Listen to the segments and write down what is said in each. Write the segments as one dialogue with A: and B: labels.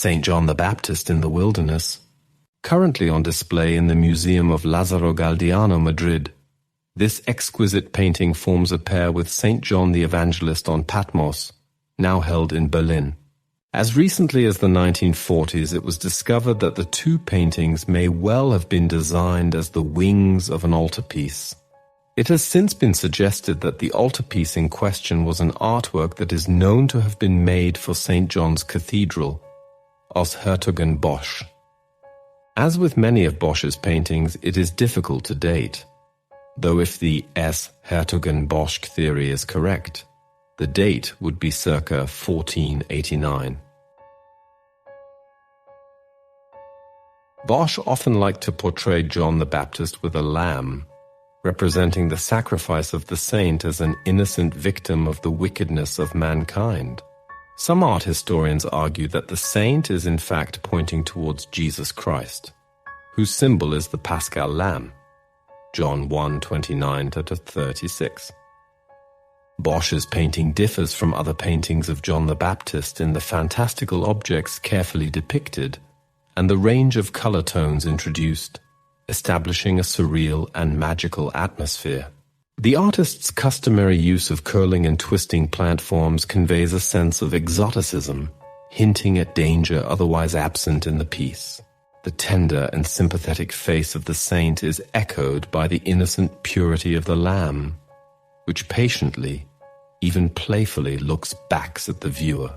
A: St. John the Baptist in the Wilderness, currently on display in the Museum of Lázaro Galdiano, Madrid. This exquisite painting forms a pair with St. John the Evangelist on Patmos, now held in Berlin. As recently as the 1940s, it was discovered that the two paintings may well have been designed as the wings of an altarpiece. It has since been suggested that the altarpiece in question was an artwork that is known to have been made for St. John's Cathedral, aus Hieronymus Bosch. As with many of Bosch's paintings, it is difficult to date, though if the S. Hieronymus Bosch theory is correct, the date would be circa 1489. Bosch often liked to portray John the Baptist with a lamb, representing the sacrifice of the saint as an innocent victim of the wickedness of mankind. Some art historians argue that the saint is in fact pointing towards Jesus Christ, whose symbol is the Paschal Lamb, John 1:29-36. Bosch's painting differs from other paintings of John the Baptist in the fantastical objects carefully depicted and the range of color tones introduced, establishing a surreal and magical atmosphere. The artist's customary use of curling and twisting plant forms conveys a sense of exoticism, hinting at danger otherwise absent in the piece. The tender and sympathetic face of the saint is echoed by the innocent purity of the lamb, which patiently, even playfully, looks back at the viewer.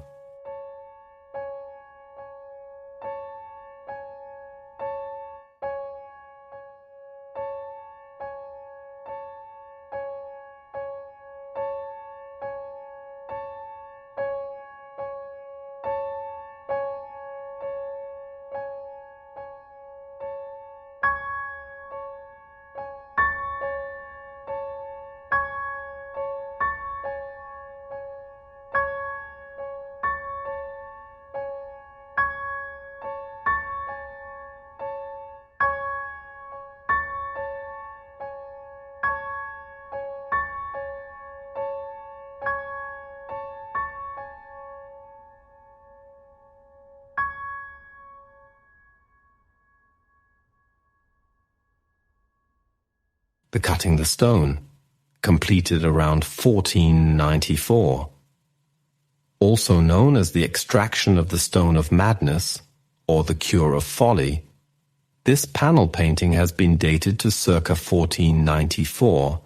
A: The cutting the stone, completed around 1494. Also known as the extraction of the stone of madness, or the cure of folly, this panel painting has been dated to circa 1494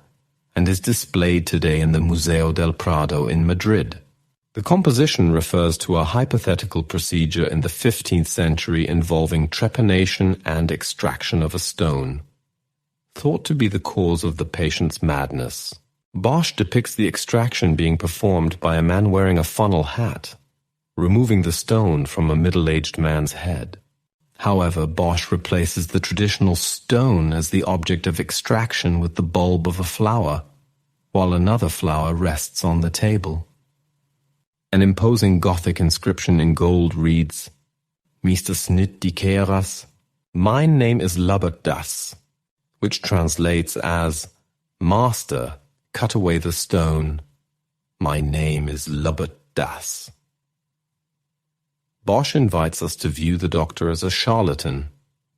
A: and is displayed today in the Museo del Prado in Madrid. The composition refers to a hypothetical procedure in the 15th century involving trepanation and extraction of a stone, thought to be the cause of the patient's madness. Bosch depicts the extraction being performed by a man wearing a funnel hat, removing the stone from a middle-aged man's head. However, Bosch replaces the traditional stone as the object of extraction with the bulb of a flower, while another flower rests on the table. An imposing Gothic inscription in gold reads, Mr. Snit die Keras, mein name is Lubbert das, which translates as, Master, cut away the stone. My name is Lubbert das. Bosch invites us to view the doctor as a charlatan,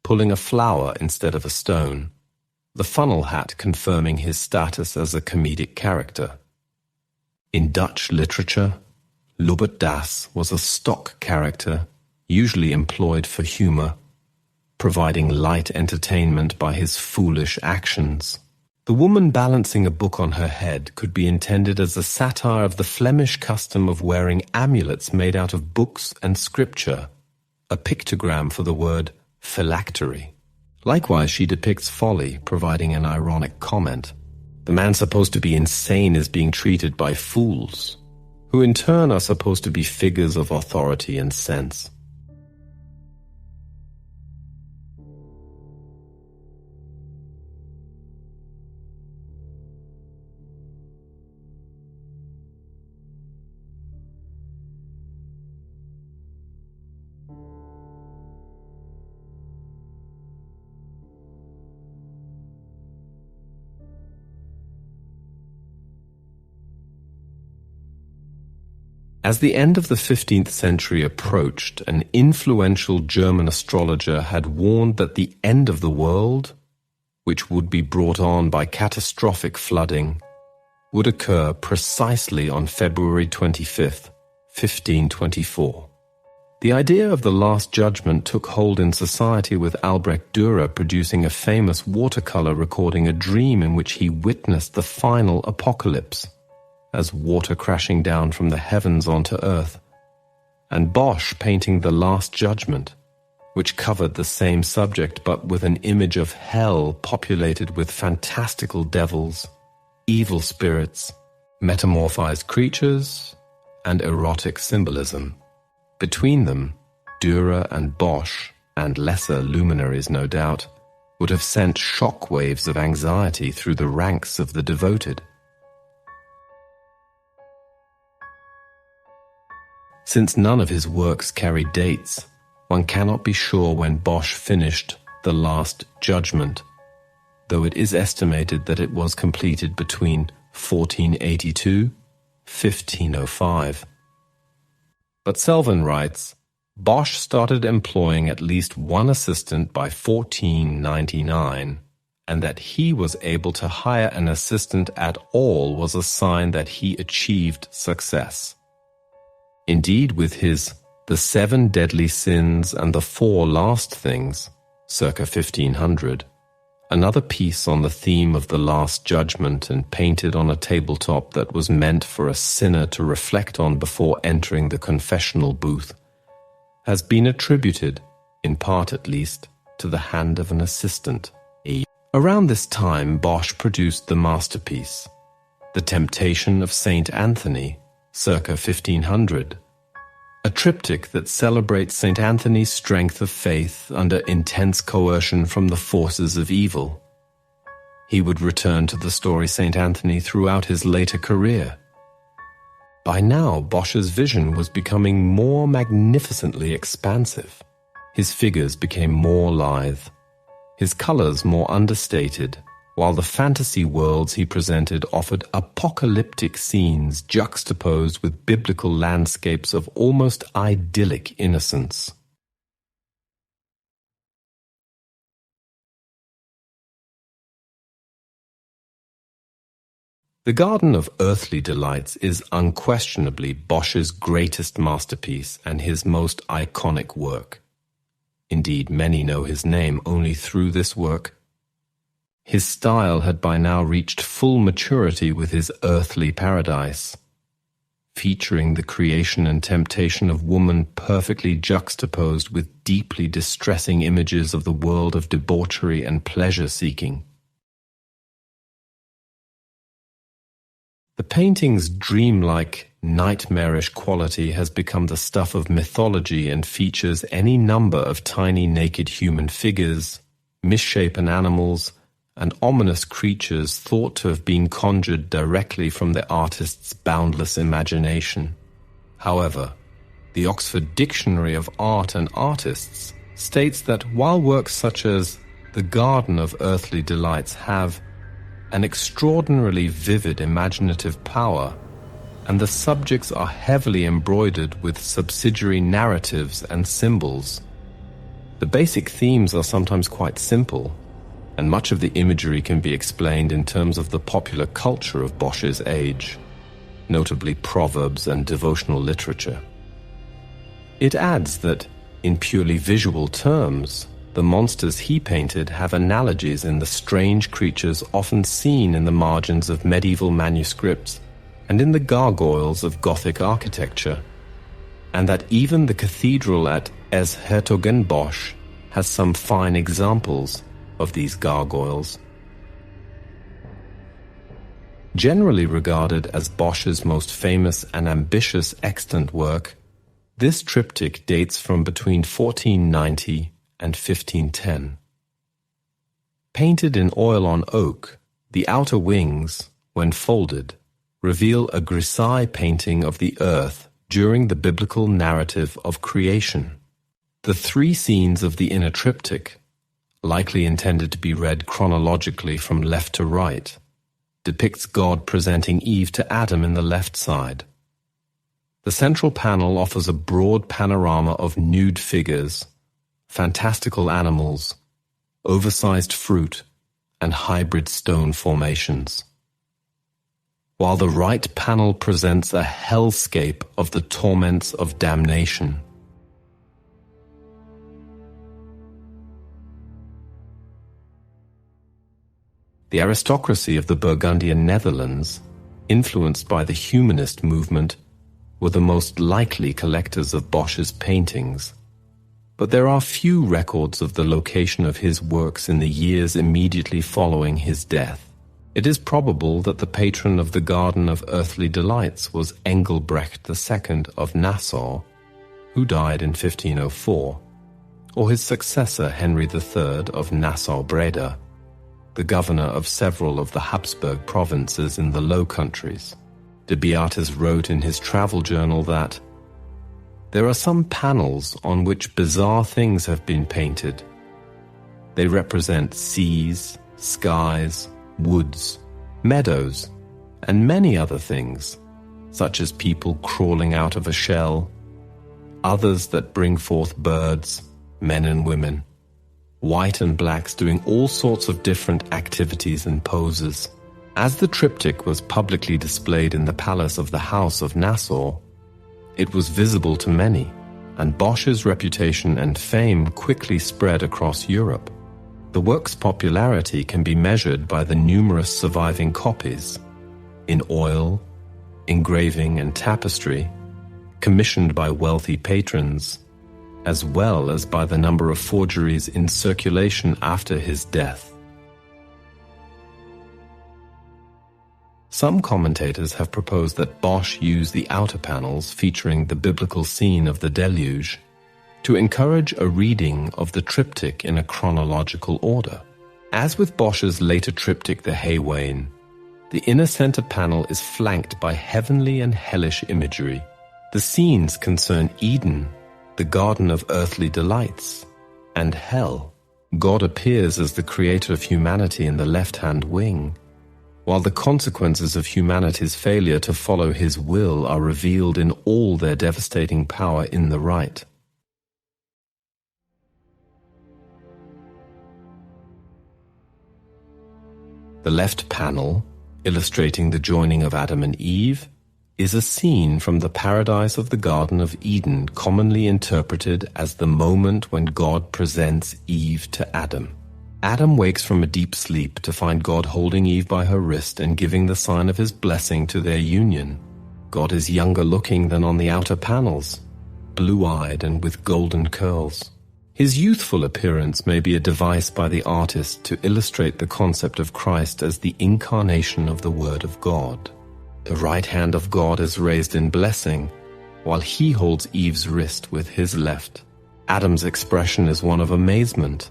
A: pulling a flower instead of a stone, the funnel hat confirming his status as a comedic character. In Dutch literature, Lubbert das was a stock character, usually employed for humor, providing light entertainment by his foolish actions. The woman balancing a book on her head could be intended as a satire of the Flemish custom of wearing amulets made out of books and scripture, a pictogram for the word phylactery. Likewise, she depicts folly, providing an ironic comment. The man supposed to be insane is being treated by fools, who in turn are supposed to be figures of authority and sense. As the end of the 15th century approached, an influential German astrologer had warned that the end of the world, which would be brought on by catastrophic flooding, would occur precisely on February 25th, 1524. The idea of the Last Judgment took hold in society, with Albrecht Dürer producing a famous watercolor recording a dream in which he witnessed the final apocalypse, as water crashing down from the heavens onto earth, and Bosch painting the Last Judgment, which covered the same subject but with an image of hell populated with fantastical devils, evil spirits, metamorphized creatures, and erotic symbolism. Between them, Dürer and Bosch, and lesser luminaries no doubt, would have sent shock waves of anxiety through the ranks of the devoted. Since none of his works carry dates, one cannot be sure when Bosch finished The Last Judgment, though it is estimated that it was completed between 1482–1505. But Selvin writes, Bosch started employing at least one assistant by 1499, and that he was able to hire an assistant at all was a sign that he achieved success. Indeed, with his The 7 Deadly Sins and the 4 Last Things, circa 1500, another piece on the theme of the Last Judgment and painted on a tabletop that was meant for a sinner to reflect on before entering the confessional booth, has been attributed, in part at least, to the hand of an assistant. Around this time, Bosch produced the masterpiece, The Temptation of Saint Anthony, circa 1500, a triptych that celebrates Saint Anthony's strength of faith under intense coercion from the forces of evil. He would return to the story Saint Anthony throughout his later career. By now, Bosch's vision was becoming more magnificently expansive. His figures became more lithe, his colors more understated, while the fantasy worlds he presented offered apocalyptic scenes juxtaposed with biblical landscapes of almost idyllic innocence. The Garden of Earthly Delights is unquestionably Bosch's greatest masterpiece and his most iconic work. Indeed, many know his name only through this work. His style had by now reached full maturity with his Earthly Paradise, featuring the creation and temptation of woman perfectly juxtaposed with deeply distressing images of the world of debauchery and pleasure-seeking. The painting's dreamlike, nightmarish quality has become the stuff of mythology and features any number of tiny naked human figures, misshapen animals, and ominous creatures thought to have been conjured directly from the artist's boundless imagination. However, the Oxford Dictionary of Art and Artists states that while works such as The Garden of Earthly Delights have an extraordinarily vivid imaginative power, and the subjects are heavily embroidered with subsidiary narratives and symbols, the basic themes are sometimes quite simple, and much of the imagery can be explained in terms of the popular culture of Bosch's age, notably proverbs and devotional literature. It adds that, in purely visual terms, the monsters he painted have analogies in the strange creatures often seen in the margins of medieval manuscripts and in the gargoyles of Gothic architecture, and that even the cathedral at Hertogenbosch has some fine examples of these gargoyles. Generally regarded as Bosch's most famous and ambitious extant work, this triptych dates from between 1490 and 1510. Painted in oil on oak, the outer wings, when folded, reveal a grisaille painting of the earth during the biblical narrative of creation. The 3 scenes of the inner triptych, likely intended to be read chronologically from left to right, depicts God presenting Eve to Adam in the left side. The central panel offers a broad panorama of nude figures, fantastical animals, oversized fruit, and hybrid stone formations, while the right panel presents a hellscape of the torments of damnation. The aristocracy of the Burgundian Netherlands, influenced by the humanist movement, were the most likely collectors of Bosch's paintings, but there are few records of the location of his works in the years immediately following his death. It is probable that the patron of the Garden of Earthly Delights was Engelbrecht II of Nassau, who died in 1504, or his successor Henry III of Nassau-Breda, the governor of several of the Habsburg provinces in the Low Countries. De Beatus wrote in his travel journal that there are some panels on which bizarre things have been painted. They represent seas, skies, woods, meadows, and many other things, such as people crawling out of a shell, others that bring forth birds, men and women, white and blacks doing all sorts of different activities and poses. As the triptych was publicly displayed in the palace of the House of Nassau, it was visible to many, and Bosch's reputation and fame quickly spread across Europe. The work's popularity can be measured by the numerous surviving copies, in oil, engraving, and tapestry, commissioned by wealthy patrons, as well as by the number of forgeries in circulation after his death. Some commentators have proposed that Bosch used the outer panels featuring the biblical scene of the deluge to encourage a reading of the triptych in a chronological order. As with Bosch's later triptych, the Haywain, the inner center panel is flanked by heavenly and hellish imagery. The scenes concern Eden, the Garden of Earthly Delights, and Hell. God appears as the creator of humanity in the left-hand wing, while the consequences of humanity's failure to follow his will are revealed in all their devastating power in the right. The left panel, illustrating the joining of Adam and Eve, is a scene from the paradise of the Garden of Eden, commonly interpreted as the moment when God presents Eve to Adam. Adam wakes from a deep sleep to find God holding Eve by her wrist and giving the sign of his blessing to their union. God is younger looking than on the outer panels, blue-eyed and with golden curls. His youthful appearance may be a device by the artist to illustrate the concept of Christ as the incarnation of the Word of God. The right hand of God is raised in blessing, while he holds Eve's wrist with his left. Adam's expression is one of amazement,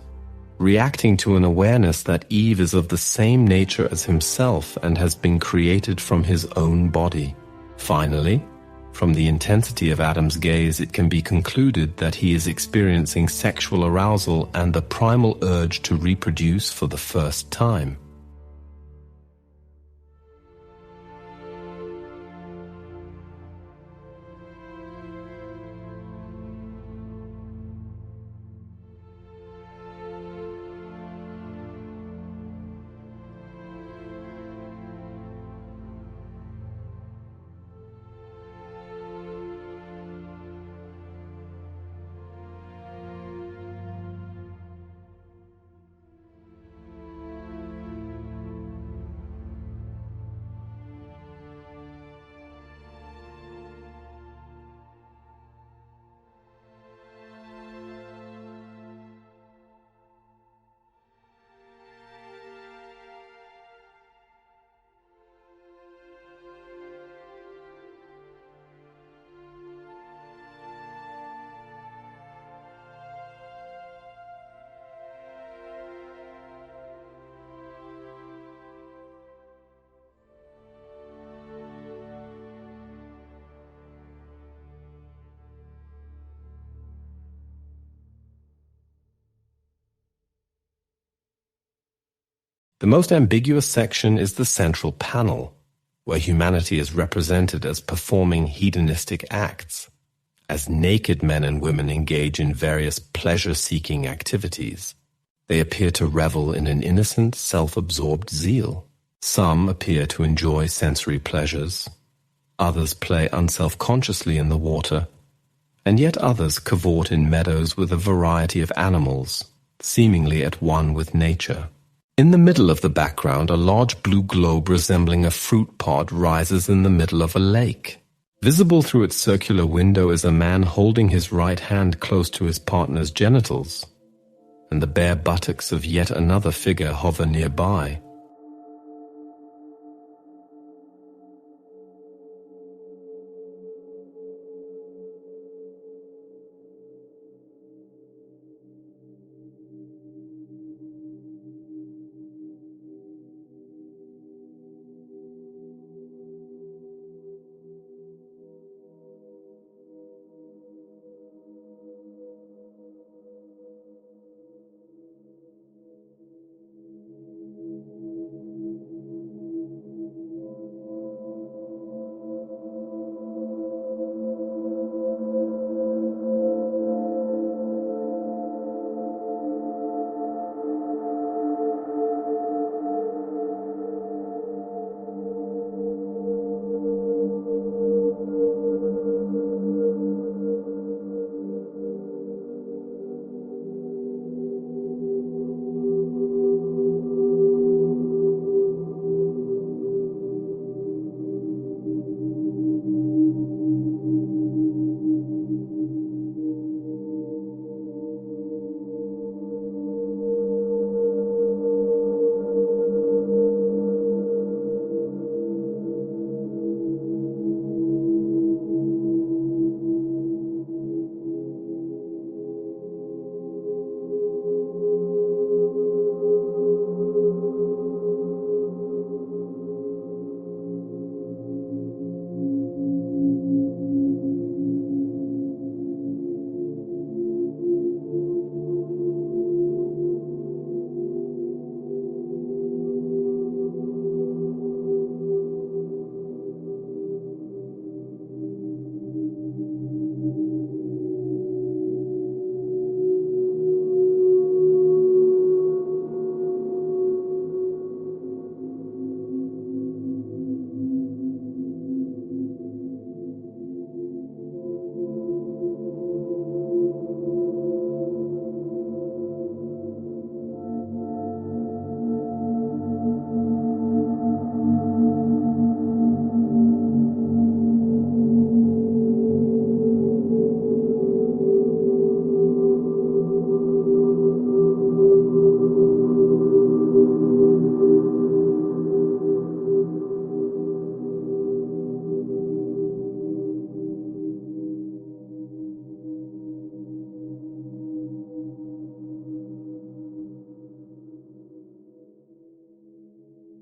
A: reacting to an awareness that Eve is of the same nature as himself and has been created from his own body. Finally, from the intensity of Adam's gaze, it can be concluded that he is experiencing sexual arousal and the primal urge to reproduce for the first time. The most ambiguous section is the central panel, where humanity is represented as performing hedonistic acts, as naked men and women engage in various pleasure-seeking activities. They appear to revel in an innocent, self-absorbed zeal. Some appear to enjoy sensory pleasures, others play unself-consciously in the water, and yet others cavort in meadows with a variety of animals, seemingly at one with nature. In the middle of the background, a large blue globe resembling a fruit pod rises in the middle of a lake. Visible through its circular window is a man holding his right hand close to his partner's genitals, and the bare buttocks of yet another figure hover nearby.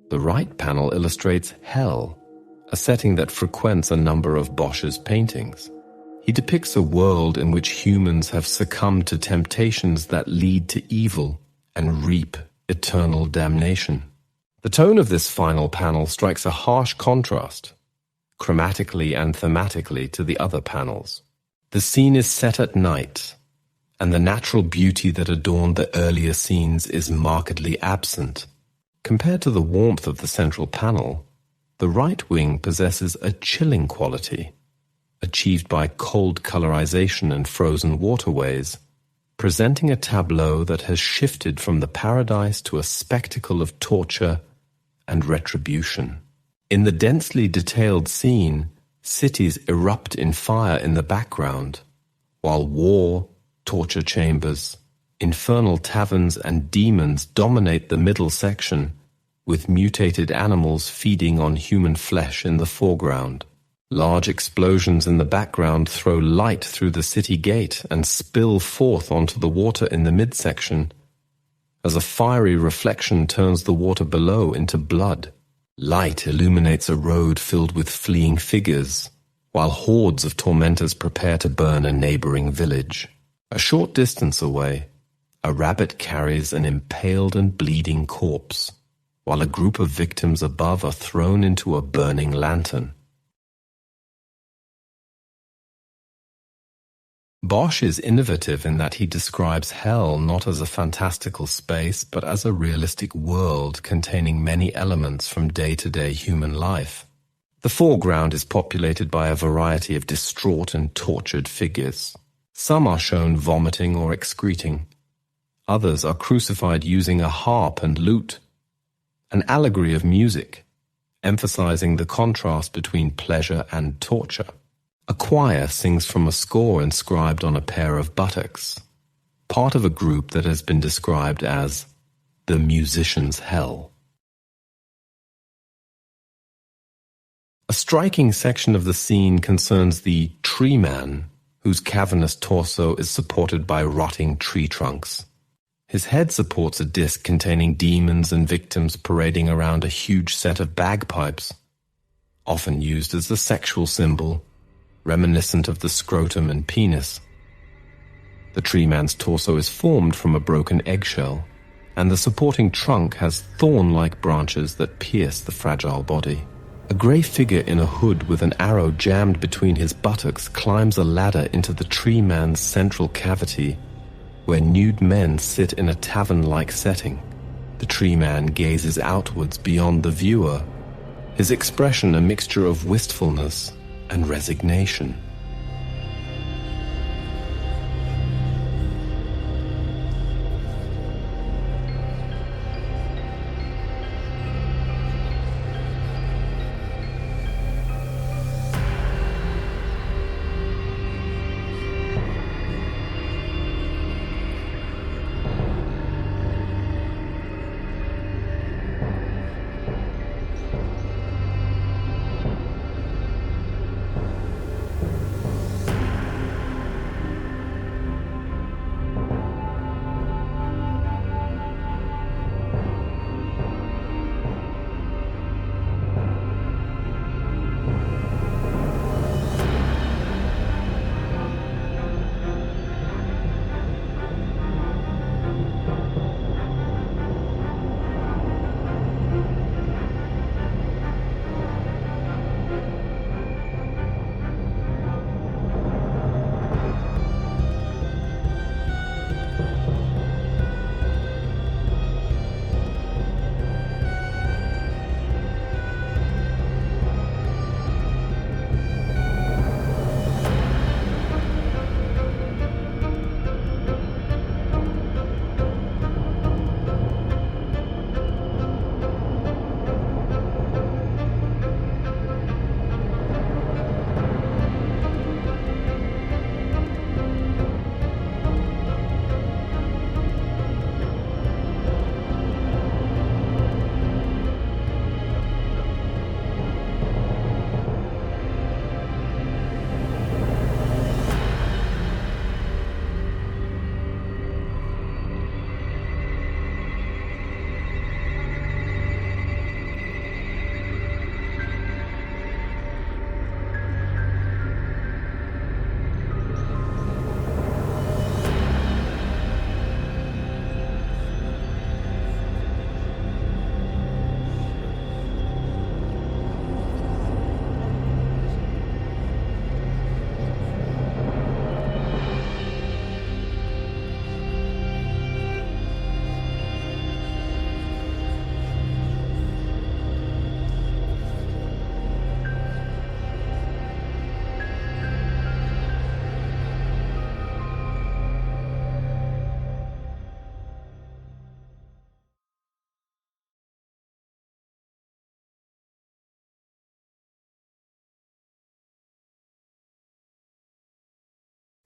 A: The right panel illustrates hell, a setting that frequents a number of Bosch's paintings. He depicts a world in which humans have succumbed to temptations that lead to evil and reap eternal damnation. The tone of this final panel strikes a harsh contrast, chromatically and thematically, to the other panels. The scene is set at night, and the natural beauty that adorned the earlier scenes is markedly absent. Compared to the warmth of the central panel, the right wing possesses a chilling quality, achieved by cold colorization and frozen waterways, presenting a tableau that has shifted from the paradise to a spectacle of torture and retribution. In the densely detailed scene, cities erupt in fire in the background, while war, torture chambers, infernal taverns and demons dominate the middle section, with mutated animals feeding on human flesh in the foreground. Large explosions in the background throw light through the city gate and spill forth onto the water in the midsection, as a fiery reflection turns the water below into blood. Light illuminates a road filled with fleeing figures, while hordes of tormentors prepare to burn a neighboring village. A short distance away, a rabbit carries an impaled and bleeding corpse, while a group of victims above are thrown into a burning lantern. Bosch is innovative in that he describes hell not as a fantastical space, but as a realistic world containing many elements from day-to-day human life. The foreground is populated by a variety of distraught and tortured figures. Some are shown vomiting or excreting. Others are crucified using a harp and lute, an allegory of music, emphasizing the contrast between pleasure and torture. A choir sings from a score inscribed on a pair of buttocks, part of a group that has been described as the musician's hell. A striking section of the scene concerns the tree man, whose cavernous torso is supported by rotting tree trunks. His head supports a disc containing demons and victims parading around a huge set of bagpipes, often used as a sexual symbol, reminiscent of the scrotum and penis. The tree man's torso is formed from a broken eggshell, and the supporting trunk has thorn-like branches that pierce the fragile body. A grey figure in a hood with an arrow jammed between his buttocks climbs a ladder into the tree man's central cavity, where nude men sit in a tavern-like setting. The tree man gazes outwards beyond the viewer, his expression a mixture of wistfulness and resignation.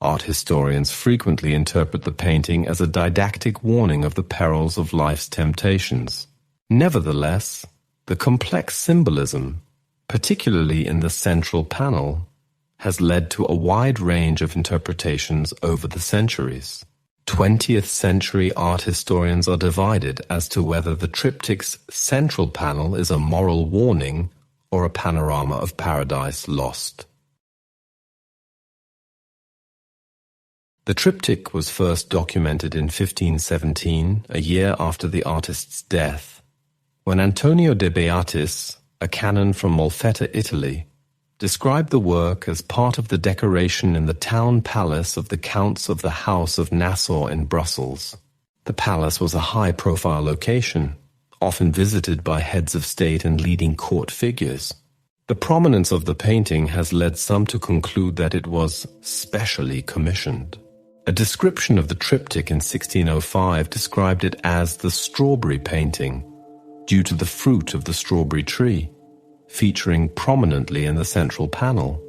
A: Art historians frequently interpret the painting as a didactic warning of the perils of life's temptations. Nevertheless, the complex symbolism, particularly in the central panel, has led to a wide range of interpretations over the centuries. 20th century art historians are divided as to whether the triptych's central panel is a moral warning or a panorama of paradise lost. The triptych was first documented in 1517, a year after the artist's death. When Antonio de Beatis, a canon from Molfetta, Italy, described the work as part of the decoration in the town palace of the Counts of the House of Nassau in Brussels. The palace was a high-profile location, often visited by heads of state and leading court figures. The prominence of the painting has led some to conclude that it was specially commissioned. A description of the triptych in 1605 described it as the strawberry painting, due to the fruit of the strawberry tree, featuring prominently in the central panel.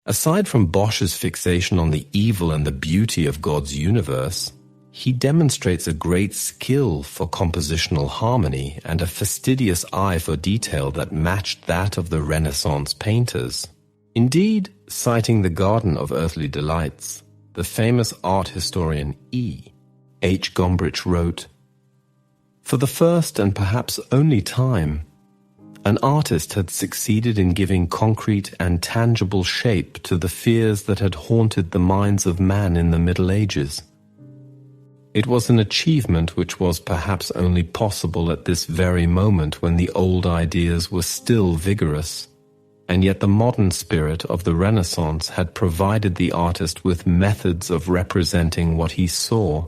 A: Aside from Bosch's fixation on the evil and the beauty of God's universe, he demonstrates a great skill for compositional harmony and a fastidious eye for detail that matched that of the Renaissance painters. Indeed, citing the Garden of Earthly Delights, the famous art historian E. H. Gombrich wrote, "For the first and perhaps only time, an artist had succeeded in giving concrete and tangible shape to the fears that had haunted the minds of man in the Middle Ages. It was an achievement which was perhaps only possible at this very moment when the old ideas were still vigorous, and yet the modern spirit of the Renaissance had provided the artist with methods of representing what he saw.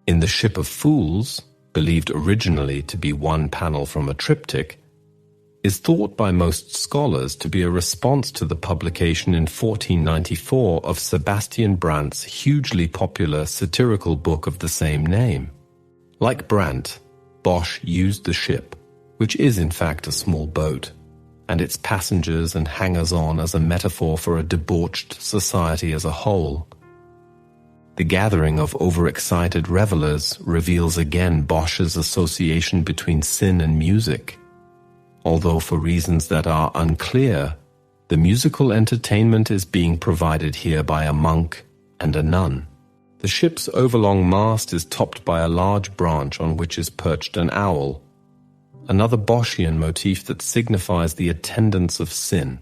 A: In The Ship of Fools, believed originally to be one panel from a triptych, is thought by most scholars to be a response to the publication in 1494 of Sebastian Brandt's hugely popular satirical book of the same name. Like Brandt, Bosch used the ship, which is in fact a small boat, and its passengers and hangers-on as a metaphor for a debauched society as a whole. The gathering of overexcited revelers reveals again Bosch's association between sin and music. Although for reasons that are unclear, the musical entertainment is being provided here by a monk and a nun. The ship's overlong mast is topped by a large branch on which is perched an owl, another Boschian motif that signifies the attendance of sin.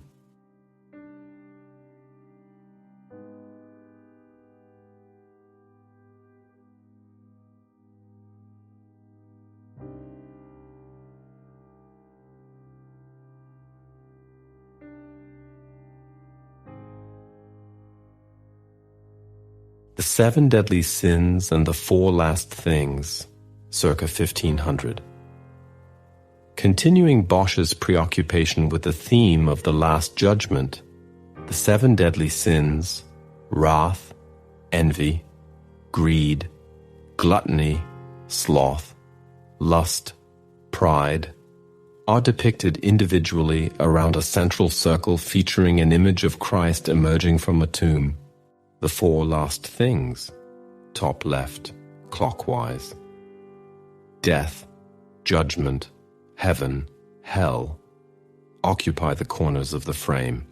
A: The Seven Deadly Sins and the Four Last Things, circa 1500. Continuing Bosch's preoccupation with the theme of the Last Judgment, the seven deadly sins, wrath, envy, greed, gluttony, sloth, lust, pride, are depicted individually around a central circle featuring an image of Christ emerging from a tomb. The four last things, top left, clockwise. Death, judgment, heaven, hell, occupy the corners of the frame.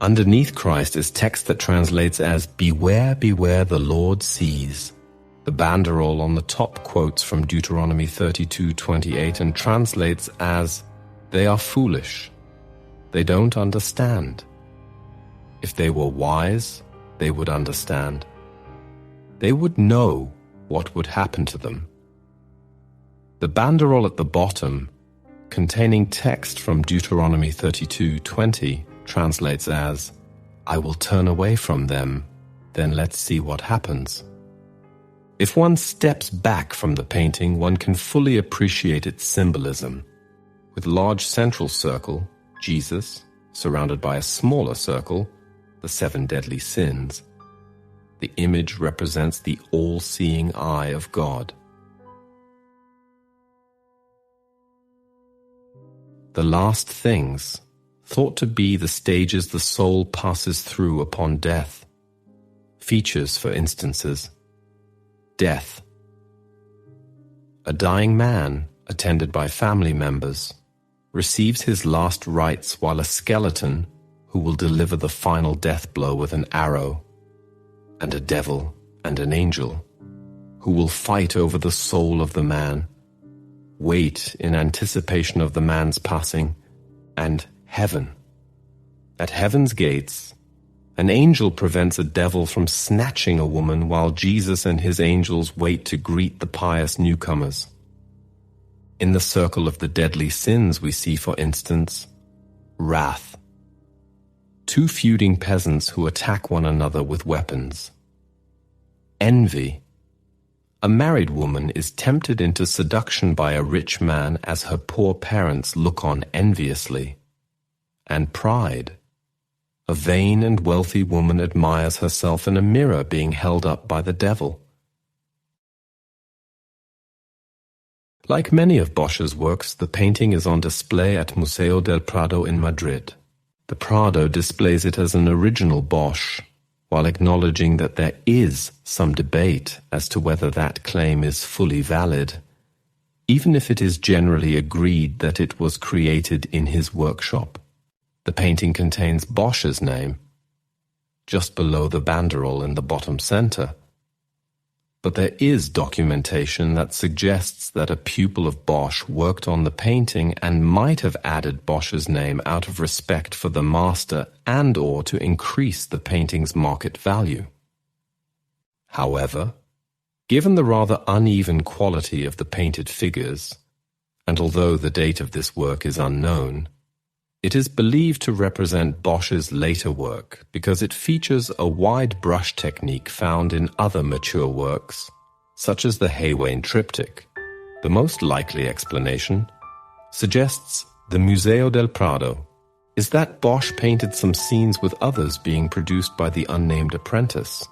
A: Underneath Christ is text that translates as, "Beware, beware, the Lord sees." The banderole on the top quotes from Deuteronomy 32:28 and translates as, "They are foolish. They don't understand. If they were wise, they would understand. They would know what would happen to them." The banderole at the bottom, containing text from Deuteronomy 32:20, translates as, "I will turn away from them, then let's see what happens." If one steps back from the painting, one can fully appreciate its symbolism. With large central circle, Jesus, surrounded by a smaller circle, the 7 deadly sins. The image represents the all-seeing eye of God. The last things, thought to be the stages the soul passes through upon death. Features, for instances. Death. A dying man, attended by family members, receives his last rites while a skeleton, who will deliver the final death blow with an arrow, and a devil and an angel, who will fight over the soul of the man, wait in anticipation of the man's passing, and heaven. At heaven's gates, an angel prevents a devil from snatching a woman while Jesus and his angels wait to greet the pious newcomers. In the circle of the deadly sins we see, for instance, wrath. 2 feuding peasants who attack one another with weapons. Envy. A married woman is tempted into seduction by a rich man as her poor parents look on enviously. And pride. A vain and wealthy woman admires herself in a mirror being held up by the devil. Like many of Bosch's works, the painting is on display at Museo del Prado in Madrid. The Prado displays it as an original Bosch, while acknowledging that there is some debate as to whether that claim is fully valid, even if it is generally agreed that it was created in his workshop. The painting contains Bosch's name, just below the banderole in the bottom center. But there is documentation that suggests that a pupil of Bosch worked on the painting and might have added Bosch's name out of respect for the master and/or to increase the painting's market value. However, given the rather uneven quality of the painted figures, and although the date of this work is unknown, it is believed to represent Bosch's later work because it features a wide brush technique found in other mature works, such as the Haywain Triptych. The most likely explanation suggests the Museo del Prado is that Bosch painted some scenes with others being produced by the unnamed apprentice.